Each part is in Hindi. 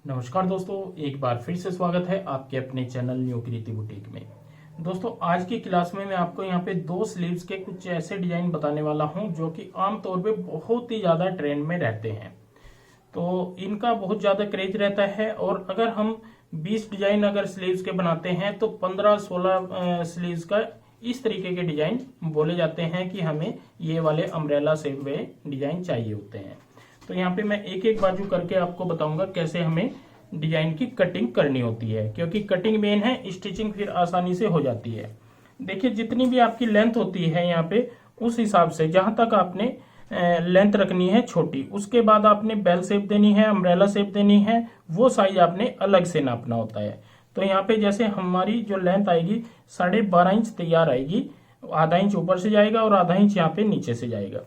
नमस्कार दोस्तों, एक बार फिर से स्वागत है आपके अपने चैनल न्यू कृति बुटीक में। दोस्तों, आज की क्लास में मैं आपको यहाँ पे दो स्लीव्स के कुछ ऐसे डिजाइन बताने वाला हूँ जो कि आमतौर पे बहुत ही ज्यादा ट्रेंड में रहते हैं। तो इनका बहुत ज्यादा क्रेज रहता है और अगर हम 20 डिजाइन अगर स्लीव्स के बनाते हैं तो 15-16 स्लीव्स का इस तरीके के डिजाइन बोले जाते हैं कि हमें ये वाले अम्ब्रेला शेप में डिजाइन चाहिए होते हैं। तो यहाँ पे मैं एक एक बाजू करके आपको बताऊंगा कैसे हमें डिजाइन की कटिंग करनी होती है, क्योंकि कटिंग मेन है, स्टिचिंग फिर आसानी से हो जाती है। देखिए, जितनी भी आपकी लेंथ होती है यहाँ पे उस हिसाब से जहां तक आपने लेंथ रखनी है छोटी, उसके बाद आपने बेल शेप देनी है, अम्ब्रेला शेप देनी है, वो साइज आपने अलग से नापना होता है। तो यहाँ पे जैसे हमारी जो लेंथ आएगी 12.5 इंच तैयार आएगी, आधा इंच ऊपर से जाएगा और आधा इंच यहाँ पे नीचे से जाएगा,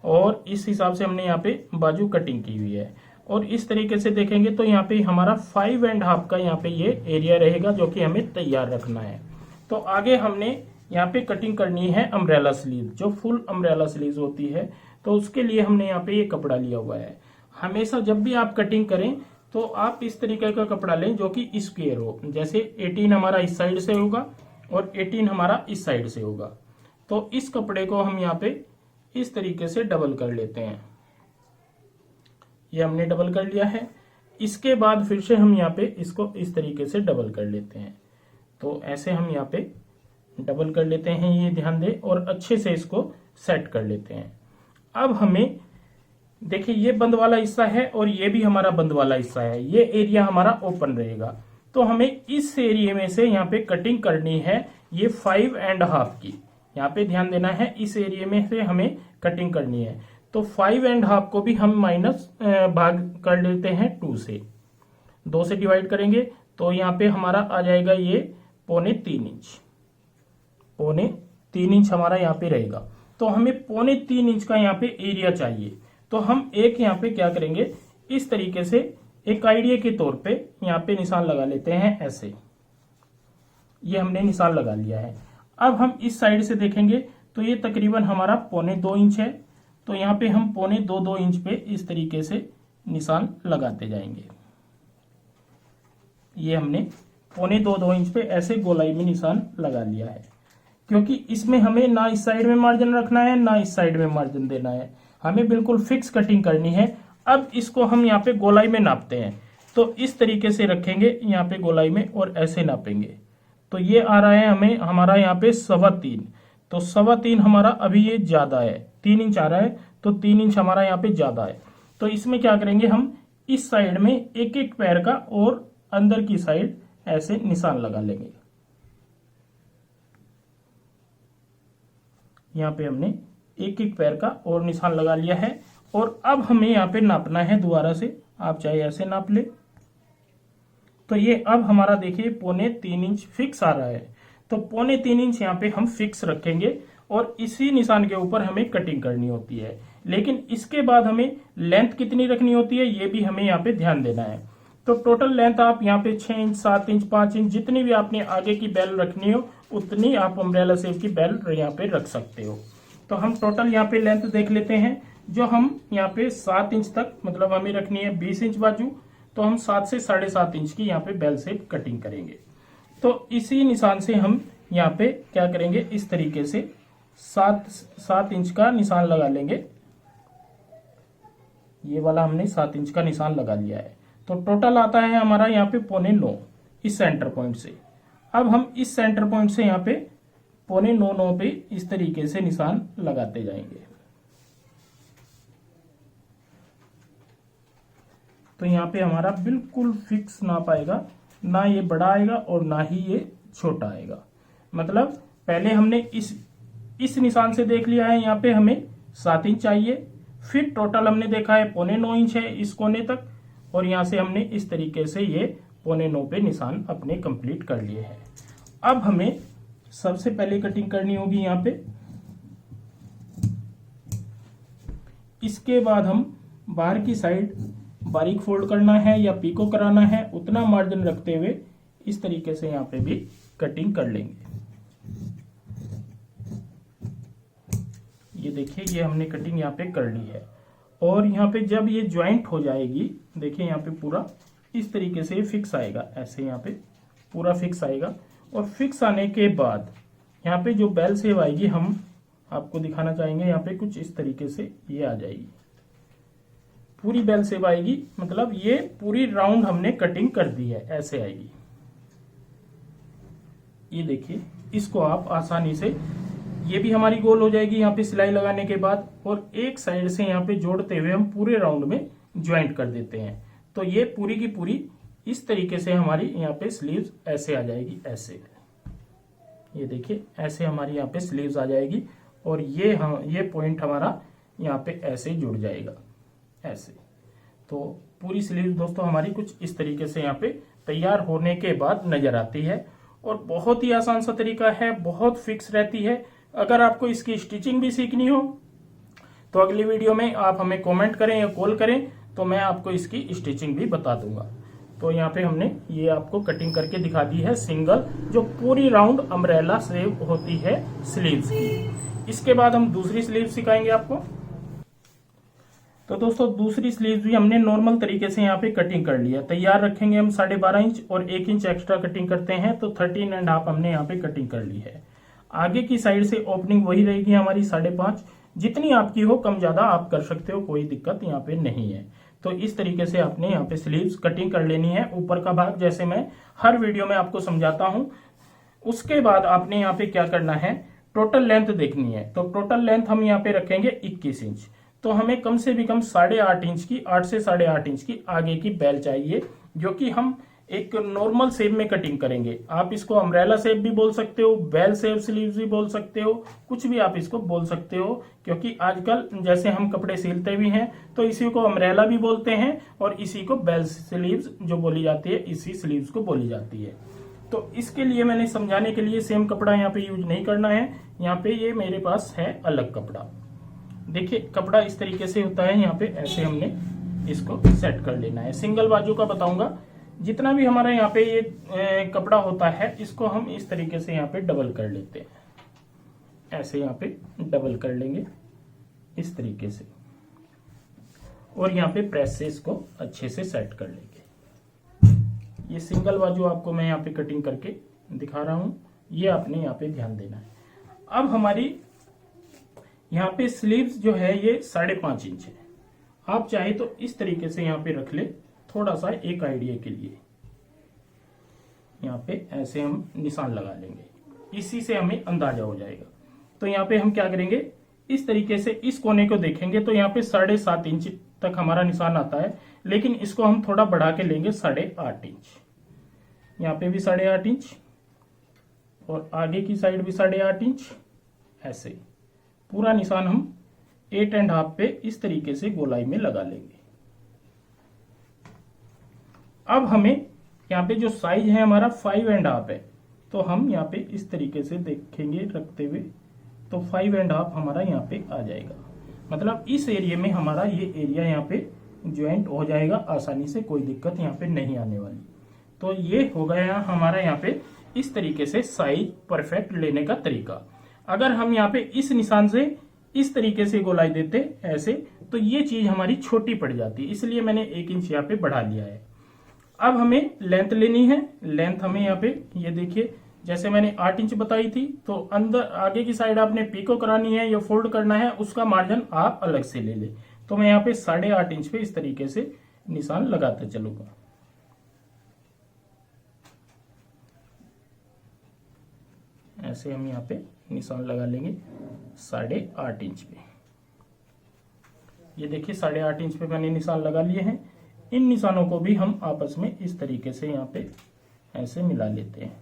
और इस हिसाब से हमने यहाँ पे बाजू कटिंग की हुई है। और इस तरीके से देखेंगे तो यहाँ पे हमारा 5.5 का यहाँ पे ये एरिया रहेगा जो कि हमें तैयार रखना है। तो आगे हमने यहाँ पे कटिंग करनी है अम्ब्रेला स्लीव, जो फुल अम्ब्रेला स्लीव होती है। तो उसके लिए हमने यहाँ पे ये कपड़ा लिया हुआ है। हमेशा जब भी आप कटिंग करें तो आप इस तरीके का कपड़ा लें जो कि स्क्वायर हो। जैसे 18 हमारा इस साइड से होगा और 18 हमारा इस साइड से होगा। तो इस कपड़े को हम यहाँ पे इस तरीके से डबल कर लेते हैं। ये हमने डबल कर लिया है। इसके बाद फिर से हम यहाँ पे इसको इस तरीके से डबल कर लेते हैं। तो ऐसे हम यहाँ पे डबल कर लेते हैं, ये ध्यान दें, और अच्छे से इसको सेट कर लेते हैं। अब हमें देखिए, ये बंद वाला हिस्सा है और ये भी हमारा बंद वाला हिस्सा है। ये एरिया हमारा ओपन रहेगा। तो हमें इस एरिया में से यहाँ पे कटिंग करनी है ये 5.5 की। यहाँ पे ध्यान देना है, इस एरिया में से हमें कटिंग करनी है। तो 5.5 को भी हम माइनस भाग कर लेते हैं 2 से, 2 से डिवाइड करेंगे तो यहाँ पे हमारा आ जाएगा ये 3.25 इंच। 3.25 इंच हमारा यहाँ पे रहेगा। तो हमें 3.25 इंच का यहाँ पे एरिया चाहिए। तो हम एक यहाँ पे क्या करेंगे, इस तरीके से एक आइडिया के तौर पे यहाँ पे निशान लगा लेते हैं ऐसे। ये हमने निशान लगा लिया है। अब हम इस साइड से देखेंगे तो ये तकरीबन हमारा 2.25 इंच है। तो यहाँ पे हम 2.25 इंच पे इस तरीके से निशान लगाते जाएंगे। ये हमने 2.25 इंच पे ऐसे गोलाई में निशान लगा लिया है, क्योंकि इसमें हमें ना इस साइड में मार्जिन रखना है ना इस साइड में मार्जिन देना है। हमें बिल्कुल फिक्स कटिंग करनी है। अब इसको हम यहाँ पे गोलाई में नापते हैं। तो इस तरीके से रखेंगे यहाँ पे गोलाई में और ऐसे नापेंगे। तो ये आ रहा है हमें हमारा यहाँ पे 3.25। तो 3.25 हमारा अभी ये ज्यादा है, 3 इंच आ रहा है, तो 3 इंच हमारा यहाँ पे ज्यादा है। तो इसमें क्या करेंगे, हम इस साइड में एक एक पैर का और अंदर की साइड ऐसे निशान लगा लेंगे। यहाँ पे हमने एक एक पैर का और निशान लगा लिया है। और अब हमें यहाँ पे नापना है दोबारा से, आप चाहे ऐसे नाप ले। तो ये अब हमारा देखिए 3.25 इंच फिक्स आ रहा है। तो 3.25 इंच यहाँ पे हम फिक्स रखेंगे और इसी निशान के ऊपर हमें कटिंग करनी होती है। लेकिन इसके बाद हमें लेंथ कितनी रखनी होती है ये भी हमें यहाँ पे ध्यान देना है। तो टोटल लेंथ आप यहाँ पे 6 इंच, 7 इंच, 5 इंच, जितनी भी आपने आगे की बेल रखनी हो उतनी आप अम्ब्रेला शेप की बेल यहाँ पे रख सकते हो। तो हम टोटल यहाँ पे लेंथ देख लेते हैं। जो हम यहाँ पे 7 इंच तक, मतलब हमें रखनी है 20 इंच बाजू, तो हम 7 से 7.5 इंच की यहाँ पे बेल शेप कटिंग करेंगे। तो इसी निशान से हम यहाँ पे क्या करेंगे, इस तरीके से 7 इंच का निशान लगा लेंगे। ये वाला हमने 7 इंच का निशान लगा लिया है। तो टोटल आता है हमारा यहाँ पे 9.25 इस सेंटर पॉइंट से। अब हम इस सेंटर पॉइंट से यहाँ पे 9.25 पे इस तरीके से निशान लगाते जाएंगे। तो यहाँ पे हमारा बिल्कुल फिक्स नाप आएगा, ना ये बड़ा आएगा और ना ही ये छोटा आएगा। मतलब पहले हमने इस निशान से देख लिया है, यहाँ पे हमें 7 इंच चाहिए। फिर टोटल हमने देखा है 9.25 इंच है इस कोने तक, और यहाँ से हमने इस तरीके से ये 9.25 पे निशान अपने कंप्लीट कर लिए हैं। अब हमें सबसे पहले कटिंग करनी होगी यहाँ पे। इसके बाद हम बाहर की साइड बारीक फोल्ड करना है या पीको कराना है, उतना मार्जिन रखते हुए इस तरीके से यहाँ पे भी कटिंग कर लेंगे। ये देखिए, ये हमने कटिंग यहाँ पे कर ली है। और यहाँ पे जब ये ज्वाइंट हो जाएगी, देखिए यहाँ पे पूरा इस तरीके से फिक्स आएगा, ऐसे यहाँ पे पूरा फिक्स आएगा। और फिक्स आने के बाद यहाँ पे जो बेल सेव आएगी हम आपको दिखाना चाहेंगे, यहाँ पे कुछ इस तरीके से ये आ जाएगी, पूरी बेल सेव आएगी, मतलब ये पूरी राउंड हमने कटिंग कर दी है, ऐसे आएगी। ये देखिए, इसको आप आसानी से, ये भी हमारी गोल हो जाएगी यहाँ पे सिलाई लगाने के बाद, और एक साइड से यहाँ पे जोड़ते हुए हम पूरे राउंड में ज्वाइंट कर देते हैं। तो ये पूरी की पूरी इस तरीके से हमारी यहाँ पे स्लीव्स ऐसे आ जाएगी, ऐसे। ये देखिए, ऐसे हमारी यहाँ पे स्लीव्स आ जाएगी, और ये पॉइंट हमारा यहाँ पे ऐसे जुड़ जाएगा, ऐसे। तो पूरी स्लीव्स दोस्तों हमारी कुछ इस तरीके से यहाँ पे तैयार होने के बाद नजर आती है। और बहुत ही आसान सा तरीका है, बहुत फिक्स रहती है। अगर आपको इसकी स्टिचिंग भी सीखनी हो तो अगली वीडियो में आप हमें कमेंट करें या कॉल करें, तो मैं आपको इसकी स्टिचिंग भी बता दूंगा। तो यहाँ पे हमने ये आपको कटिंग करके दिखा दी है सिंगल, जो पूरी राउंड अम्ब्रेला सेव होती है स्लीव्स की। इसके बाद हम दूसरी स्लीव सिखाएंगे आपको। तो दोस्तों दूसरी स्लीव भी हमने नॉर्मल तरीके से यहाँ पे कटिंग कर लिया। तैयार रखेंगे हम 12.5 इंच और 1 इंच एक्स्ट्रा कटिंग करते हैं, तो 13.5 हमने यहाँ पे कटिंग कर ली है। आगे की साइड से ओपनिंग वही रहेगी हमारी 5.5, जितनी आपकी हो कम ज्यादा आप कर सकते हो, कोई दिक्कत यहाँ पे नहीं है। तो इस तरीके से आपने यहाँ पे स्लीव्स कटिंग कर लेनी है, ऊपर का भाग जैसे मैं हर वीडियो में आपको समझाता हूँ। उसके बाद आपने यहाँ पे क्या करना है, टोटल लेंथ देखनी है। तो टोटल लेंथ हम यहाँ पे रखेंगे 21 इंच। तो हमें कम से भी कम 8.5 इंच की, 8 से 8.5 इंच की आगे की बेल चाहिए, जो कि हम एक नॉर्मल शेप में कटिंग करेंगे। आप इसको अम्ब्रेला शेप भी बोल सकते हो, बेल शेप स्लीव्स भी बोल सकते हो, कुछ भी आप इसको बोल सकते हो, क्योंकि आजकल जैसे हम कपड़े सिलते भी हैं तो इसी को अम्ब्रेला भी बोलते हैं, और इसी को बेल स्लीव्स जो बोली जाती है, इसी स्लीव्स को बोली जाती है। तो इसके लिए मैंने समझाने के लिए सेम कपड़ा यहाँ पे यूज नहीं करना है। यहाँ पे ये मेरे पास है अलग कपड़ा। देखिए, कपड़ा इस तरीके से होता है, यहाँ पे ऐसे हमने इसको सेट कर लेना है। सिंगल बाजू का बताऊंगा। जितना भी हमारा यहाँ पे ये कपड़ा होता है, इसको हम इस तरीके से यहाँ पे डबल कर लेते हैं, ऐसे यहाँ पे डबल कर लेंगे इस तरीके से, और यहाँ पे प्रेस से इसको अच्छे से सेट कर लेंगे। ये सिंगल बाजू आपको मैं यहाँ पे कटिंग करके दिखा रहा हूं, ये आपने यहाँ पे ध्यान देना है। अब हमारी यहाँ पे स्लीव्स जो है ये 5.5 इंच है। आप चाहे तो इस तरीके से यहाँ पे रख ले, थोड़ा सा एक आइडिया के लिए। यहाँ पे ऐसे हम निशान लगा लेंगे, इसी से हमें अंदाजा हो जाएगा। तो यहाँ पे हम क्या करेंगे, इस तरीके से इस कोने को देखेंगे तो यहाँ पे 7.5 इंच तक हमारा निशान आता है, लेकिन इसको हम थोड़ा बढ़ा के लेंगे 8.5 इंच। यहाँ पे भी 8.5 इंच, और आगे की साइड भी 8.5 इंच। ऐसे पूरा निशान हम 8.5 पे इस तरीके से गोलाई में लगा लेंगे। अब हमें यहाँ पे जो साइज है हमारा 5.5 है, तो हम यहाँ पे इस तरीके से देखेंगे रखते हुए, तो 5.5 हमारा यहाँ पे आ जाएगा। मतलब इस एरिया में हमारा ये एरिया यहाँ पे ज्वाइंट हो जाएगा आसानी से, कोई दिक्कत यहाँ पे नहीं आने वाली। तो ये हो गया हमारा यहाँ पे इस तरीके से साइज परफेक्ट लेने का तरीका। अगर हम यहाँ पे इस निशान से इस तरीके से गोलाई देते ऐसे, तो ये चीज हमारी छोटी पड़ जाती है, इसलिए मैंने 1 इंच यहाँ पे बढ़ा लिया है। अब हमें लेंथ लेनी है। लेंथ हमें यहाँ पे ये देखिए, जैसे मैंने 8 इंच बताई थी, तो अंदर आगे की साइड आपने पीको करानी है या फोल्ड करना है, उसका मार्जिन आप अलग से ले ले। तो मैं यहाँ पे 8.5 इंच पे इस तरीके से निशान लगाते चलूंगा। ऐसे हम यहाँ पे निशान लगा लेंगे 8.5 इंच पे। ये देखिए 8.5 इंच पे मैंने निशान लगा लिए हैं। इन निशानों को भी हम आपस में इस तरीके से यहाँ पे ऐसे मिला लेते हैं।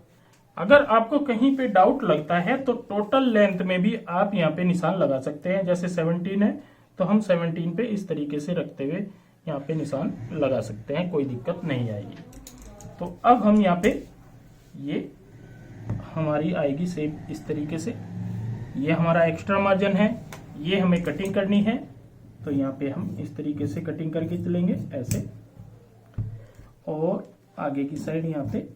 अगर आपको कहीं पे डाउट लगता है तो टोटल लेंथ में भी आप यहाँ पे निशान लगा सकते हैं। जैसे 17 है तो हम 17 पे इस तरीके से रखते हुए यहाँ पे निशान लगा सकते हैं, कोई दिक्कत नहीं आएगी। तो अब हम यहाँ पे ये हमारी आएगी शेप इस तरीके से। ये हमारा एक्स्ट्रा मार्जिन है, ये हमें कटिंग करनी है। तो यहाँ पे हम इस तरीके से कटिंग करके चलेंगे ऐसे, और आगे की साइड यहाँ पे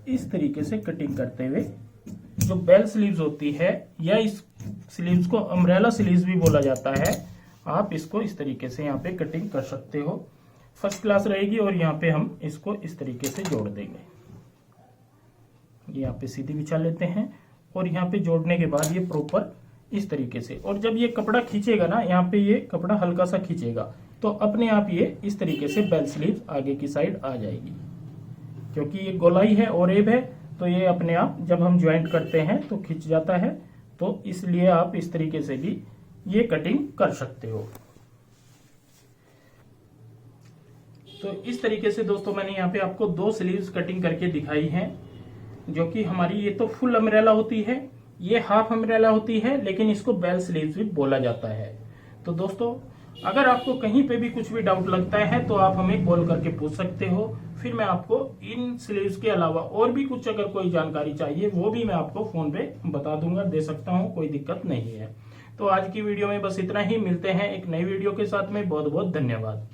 इस तरीके से कटिंग करते हुए, जो बेल स्लीव्स होती है या इस स्लीव्स को अम्ब्रेला स्लीव्स भी बोला जाता है, आप इसको इस तरीके से यहाँ पे कटिंग कर सकते हो। फर्स्ट क्लास रहेगी। और यहाँ पे हम इसको इस तरीके से जोड़ देंगे। यहाँ पे सीधी बिछा लेते हैं और यहाँ पे जोड़ने के बाद ये प्रॉपर इस तरीके से, और जब ये कपड़ा खींचेगा ना, यहाँ पे ये कपड़ा हल्का सा खींचेगा तो अपने आप ये इस तरीके से बेल स्लीव आगे की साइड आ जाएगी। क्योंकि ये गोलाई है और एब है तो ये अपने आप जब हम ज्वाइंट करते हैं तो खिंच जाता है। तो इसलिए आप इस तरीके से भी ये कटिंग कर सकते हो। तो इस तरीके से दोस्तों मैंने यहाँ पे आपको 2 स्लीव्स कटिंग करके दिखाई हैं, जो कि हमारी ये तो फुल अम्ब्रेला होती है, ये हाफ अम्ब्रेला होती है, लेकिन इसको बेल स्लीव्स भी बोला जाता है। तो दोस्तों अगर आपको कहीं पे भी कुछ भी डाउट लगता है तो आप हमें कॉल करके पूछ सकते हो। फिर मैं आपको इन स्लीव्स के अलावा और भी कुछ अगर कोई जानकारी चाहिए वो भी मैं आपको फोन पे बता दूंगा, दे सकता हूँ, कोई दिक्कत नहीं है। तो आज की वीडियो में बस इतना ही। मिलते हैं एक नई वीडियो के साथ में। बहुत बहुत धन्यवाद।